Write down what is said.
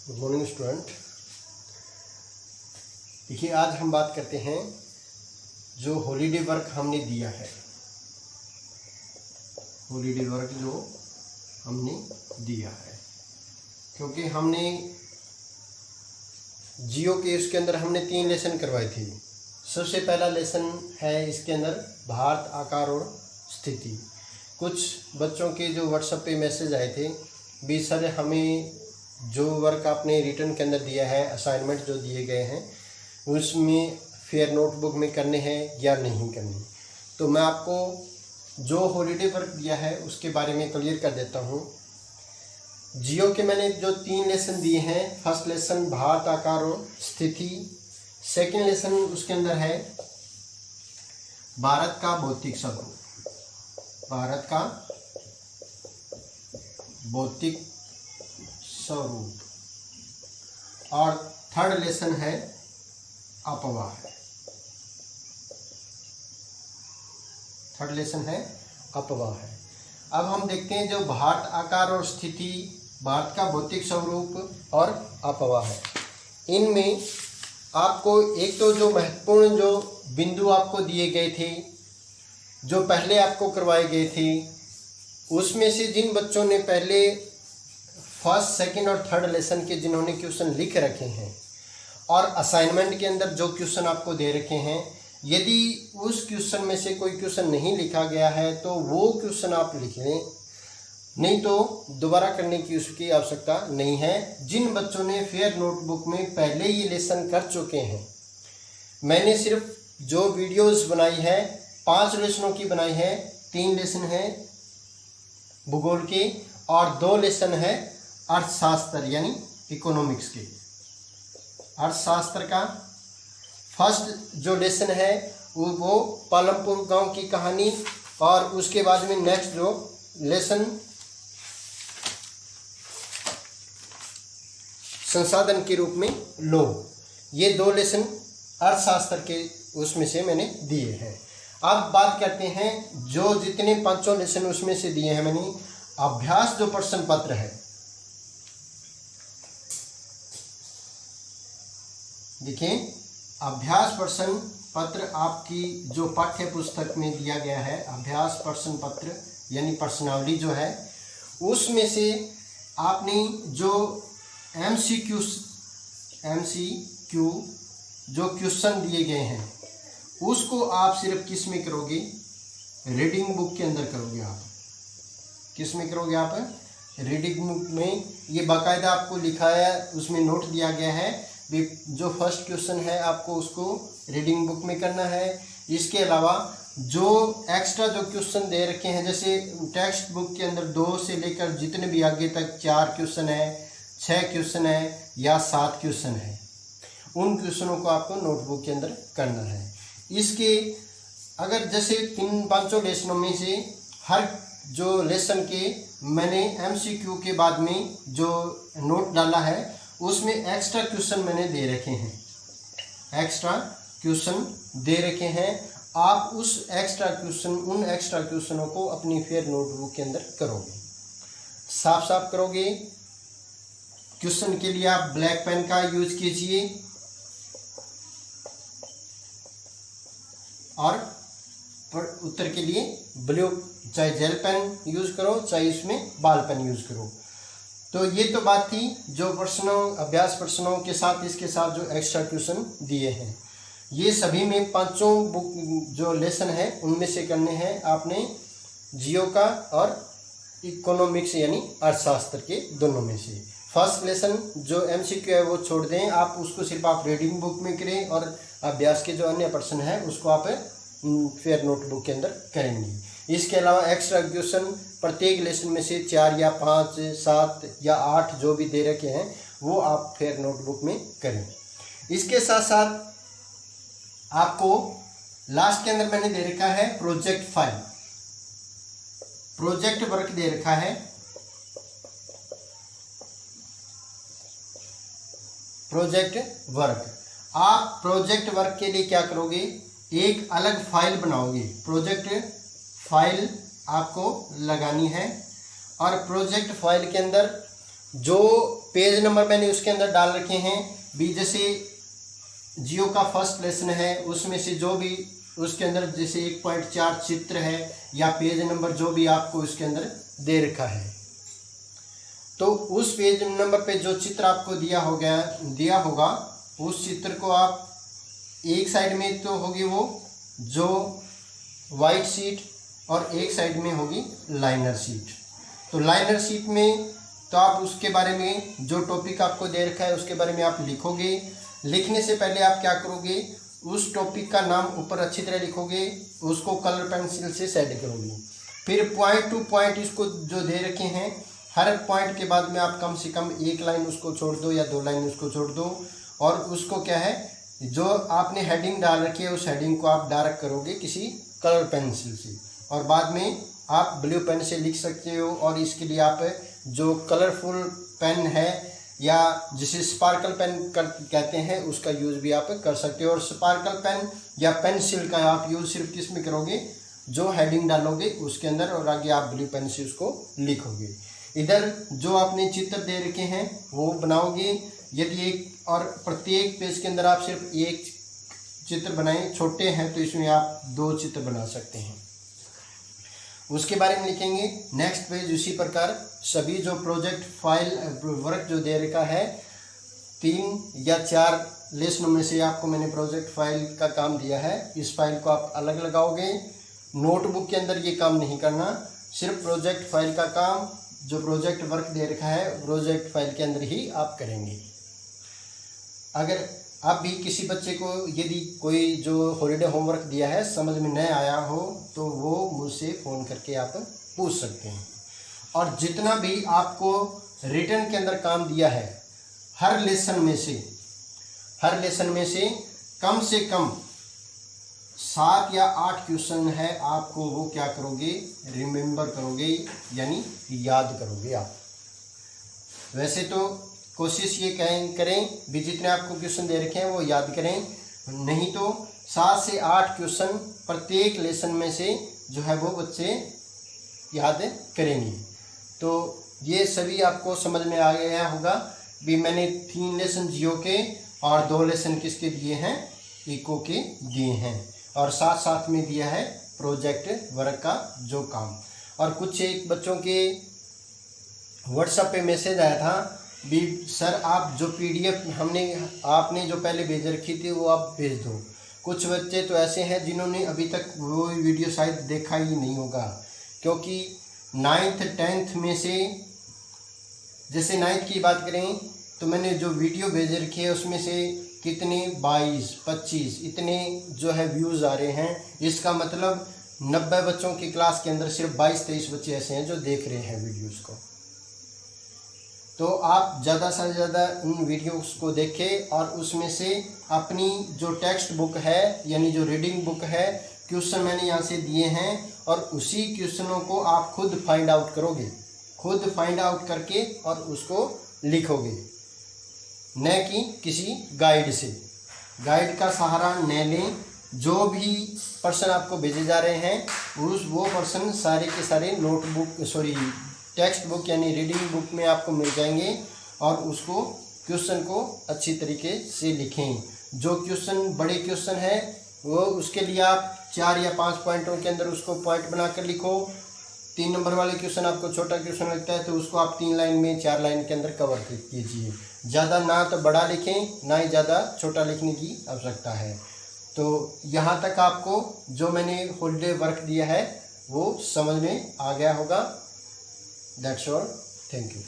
Good morning student. देखिए, आज हम बात करते हैं जो हॉलीडे वर्क हमने दिया है। हॉलीडे वर्क जो हमने दिया है, क्योंकि हमने जियो के इसके अंदर हमने 3 लेसन करवाए थे। सबसे पहला लेसन है इसके अंदर भारत आकार और स्थिति। कुछ बच्चों के जो व्हाट्सएप पे मैसेज आए थे, भी सर हमें जो वर्क आपने रिटर्न के अंदर दिया है, असाइनमेंट जो दिए गए हैं, उसमें फेयर नोटबुक में करने हैं या नहीं करने। तो मैं आपको जो हॉलीडे वर्क दिया है उसके बारे में क्लियर कर देता हूँ। जियो के मैंने जो 3 लेसन दिए हैं, फर्स्ट लेसन भारत आकार और स्थिति, सेकंड लेसन उसके अंदर है भारत का भौतिक स्वरूप, भारत का भौतिक स्वरूप, और थर्ड लेसन है अपवाह। थर्ड लेसन है अपवाह। अब हम देखते हैं जो भारत आकार और स्थिति, भारत का भौतिक स्वरूप और अपवाह है। इनमें आपको एक तो जो महत्वपूर्ण जो बिंदु आपको दिए गए थे, जो पहले आपको करवाए गए थे, उसमें से जिन बच्चों ने पहले फर्स्ट, सेकंड और थर्ड लेसन के जिन्होंने क्वेश्चन लिख रखे हैं और असाइनमेंट के अंदर जो क्वेश्चन आपको दे रखे हैं, यदि उस क्वेश्चन में से कोई क्वेश्चन नहीं लिखा गया है तो वो क्वेश्चन आप लिख लें, नहीं तो दोबारा करने की उसकी आवश्यकता नहीं है। जिन बच्चों ने फेयर नोटबुक में पहले ये लेसन कर चुके हैं, मैंने सिर्फ जो वीडियोस बनाई है 5 लेसनों की बनाई है। 3 लेसन है भूगोल के और 2 लेसन है अर्थशास्त्र यानी इकोनॉमिक्स के। अर्थशास्त्र का फर्स्ट जो लेसन है वो पालमपुर गांव की कहानी, और उसके बाद में नेक्स्ट जो लेसन संसाधन के रूप में लो, ये 2 लेसन अर्थशास्त्र के उसमें से मैंने दिए हैं। अब बात करते हैं जो जितने 5 लेसन उसमें से दिए हैं मैंने, अभ्यास जो प्रश्न पत्र है। देखिए, अभ्यास प्रश्न पत्र आपकी जो पाठ्य पुस्तक में दिया गया है, अभ्यास प्रश्न पत्र यानी प्रश्नावली जो है, उसमें से आपने जो MCQ जो क्वेश्चन दिए गए हैं, उसको आप सिर्फ किस में करोगे? रीडिंग बुक के अंदर करोगे। आप किस में करोगे? आप रीडिंग बुक में। ये बाकायदा आपको लिखा है, उसमें नोट दिया गया है भी जो फर्स्ट क्वेश्चन है आपको उसको रीडिंग बुक में करना है। इसके अलावा जो एक्स्ट्रा जो क्वेश्चन दे रखे हैं, जैसे टेक्स्ट बुक के अंदर 2 से लेकर जितने भी आगे तक 4 क्वेश्चन है, 6 क्वेश्चन है या 7 क्वेश्चन है, उन क्वेश्चनों को आपको नोटबुक के अंदर करना है। इसके अगर जैसे 3-5 लेसनों में से हर जो लेसन के मैंने MCQ के बाद में जो नोट डाला है, उसमें एक्स्ट्रा क्वेश्चन मैंने दे रखे हैं, एक्स्ट्रा क्वेश्चन दे रखे हैं। आप उस एक्स्ट्रा क्वेश्चन, उन एक्स्ट्रा क्वेश्चनों को अपनी फेयर नोटबुक के अंदर करोगे, साफ साफ करोगे। क्वेश्चन के लिए आप ब्लैक पेन का यूज कीजिए और उत्तर के लिए ब्लू, चाहे जेल पेन यूज करो, चाहे इसमें बाल पेन यूज करो। तो ये तो बात थी जो प्रश्नों, अभ्यास प्रश्नों के साथ इसके साथ जो एक्स्ट्रा क्वेश्चन दिए हैं, ये सभी में 5 बुक जो लेसन है उनमें से करने हैं आपने, जियो का और इकोनॉमिक्स यानी अर्थशास्त्र के दोनों में से। फर्स्ट लेसन जो MCQ है वो छोड़ दें, आप उसको सिर्फ आप रीडिंग बुक में करें, और अभ्यास के जो अन्य प्रश्न है उसको आप फेयर नोटबुक के अंदर करेंगे। इसके अलावा एक्स्ट्रा क्वेश्चन प्रत्येक लेसन में से 4 या 5, 7 या 8 जो भी दे रखे हैं वो आप फेयर नोटबुक में करें। इसके साथ साथ आपको लास्ट के अंदर मैंने दे रखा है प्रोजेक्ट फाइल, प्रोजेक्ट वर्क दे रखा है। प्रोजेक्ट वर्क, आप प्रोजेक्ट वर्क के लिए क्या करोगे? एक अलग फाइल बनाओगे, प्रोजेक्ट फाइल आपको लगानी है, और प्रोजेक्ट फाइल के अंदर जो पेज नंबर मैंने उसके अंदर डाल रखे हैं भी। जैसे जियो का फर्स्ट लेसन है, उसमें से जो भी उसके अंदर जैसे 1.4 चित्र है या पेज नंबर जो भी आपको उसके अंदर दे रखा है, तो उस पेज नंबर पे जो चित्र आपको दिया होगा उस चित्र को आप एक साइड में तो होगी वो जो वाइट शीट और एक साइड में होगी लाइनर शीट। तो लाइनर शीट में तो आप उसके बारे में जो टॉपिक आपको दे रखा है उसके बारे में आप लिखोगे। लिखने से पहले आप क्या करोगे, उस टॉपिक का नाम ऊपर अच्छी तरह लिखोगे, उसको कलर पेंसिल से सेट करोगे। फिर पॉइंट टू पॉइंट इसको जो दे रखे हैं, हर पॉइंट के बाद में आप कम से कम एक लाइन उसको छोड़ दो या 2 लाइन उसको छोड़ दो, और उसको क्या है जो आपने हेडिंग डाल रखी है उस हेडिंग को आप डार्क करोगे किसी कलर पेंसिल से, और बाद में आप ब्लू पेन से लिख सकते हो। और इसके लिए आप जो कलरफुल पेन है या जिसे स्पार्कल पेन कहते हैं उसका यूज़ भी आप कर सकते हो। और स्पार्कल पेन या पेंसिल का आप यूज़ सिर्फ किस में करोगे, जो हेडिंग डालोगे उसके अंदर, और आगे आप ब्लू पेन से उसको लिखोगे। इधर जो आपने चित्र दे रखे हैं वो बनाओगे। यदि एक और प्रत्येक पेज के अंदर आप सिर्फ एक चित्र बनाएं, छोटे हैं तो इसमें आप 2 चित्र बना सकते हैं, उसके बारे में लिखेंगे। नेक्स्ट पेज उसी प्रकार सभी जो प्रोजेक्ट फाइल वर्क जो दे रखा है 3 या 4 लेसनों में से आपको मैंने प्रोजेक्ट फाइल का काम दिया है, इस फाइल को आप अलग लगाओगे। नोटबुक के अंदर ये काम नहीं करना, सिर्फ प्रोजेक्ट फाइल का काम जो प्रोजेक्ट वर्क दे रखा है प्रोजेक्ट फाइल के अंदर ही आप करेंगे। अगर अब भी किसी बच्चे को यदि कोई जो हॉलीडे होमवर्क दिया है समझ में नहीं आया हो तो वो मुझसे फ़ोन करके आप पूछ सकते हैं। और जितना भी आपको रिटर्न के अंदर काम दिया है हर लेसन में से कम 7 या 8 क्वेश्चन है, आपको वो क्या करोगे, रिमेंबर करोगे यानी याद करोगे आप। वैसे तो कोशिश ये करें भी जितने आपको क्वेश्चन दे रखे हैं वो याद करें, नहीं तो 7 से 8 क्वेश्चन प्रत्येक लेसन में से जो है वो बच्चे याद करेंगे। तो ये सभी आपको समझ में आ गया होगा भी। मैंने 3 लेसन जियो के और 2 लेसन किसके दिए हैं, इको के दिए हैं, और साथ साथ में दिया है प्रोजेक्ट वर्क का जो काम। और कुछ एक बच्चों के व्हाट्सएप पे मैसेज आया था भी सर आप जो PDF आपने जो पहले भेज रखी थी वो आप भेज दो। कुछ बच्चे तो ऐसे हैं जिन्होंने अभी तक वो वीडियो शायद देखा ही नहीं होगा, क्योंकि 9th 10th में से, जैसे 9th की बात करें तो मैंने जो वीडियो भेज रखी है उसमें से कितने 22-25 इतने जो है व्यूज़ आ रहे हैं। इसका मतलब 90 बच्चों की क्लास के अंदर सिर्फ 22-23 बच्चे ऐसे हैं जो देख रहे हैं वीडियोस को। तो आप ज़्यादा से ज़्यादा उन वीडियोस को देखें और उसमें से अपनी जो टेक्स्ट बुक है यानी जो रीडिंग बुक है, क्वेश्चन मैंने यहाँ से दिए हैं और उसी क्वेश्चनों को आप खुद फाइंड आउट करोगे, खुद फाइंड आउट करके और उसको लिखोगे, न कि किसी गाइड से। गाइड का सहारा न लें। जो भी पर्सन आपको भेजे जा रहे हैं वो पर्सन सारे के सारे टेक्स्ट बुक यानी रीडिंग बुक में आपको मिल जाएंगे, और उसको क्वेश्चन को अच्छी तरीके से लिखें। जो क्वेश्चन बड़े क्वेश्चन है वो उसके लिए आप 4 या 5 पॉइंटों के अंदर उसको पॉइंट बनाकर लिखो। 3 नंबर वाले क्वेश्चन आपको छोटा क्वेश्चन लगता है तो उसको आप 3 लाइन में 4 लाइन के अंदर कवर कीजिए। ज़्यादा ना तो बड़ा लिखें ना ही ज़्यादा छोटा लिखने की आवश्यकता है। तो यहाँ तक आपको जो मैंने हॉलीडे वर्क दिया है वो समझ में आ गया होगा। That's all, thank you.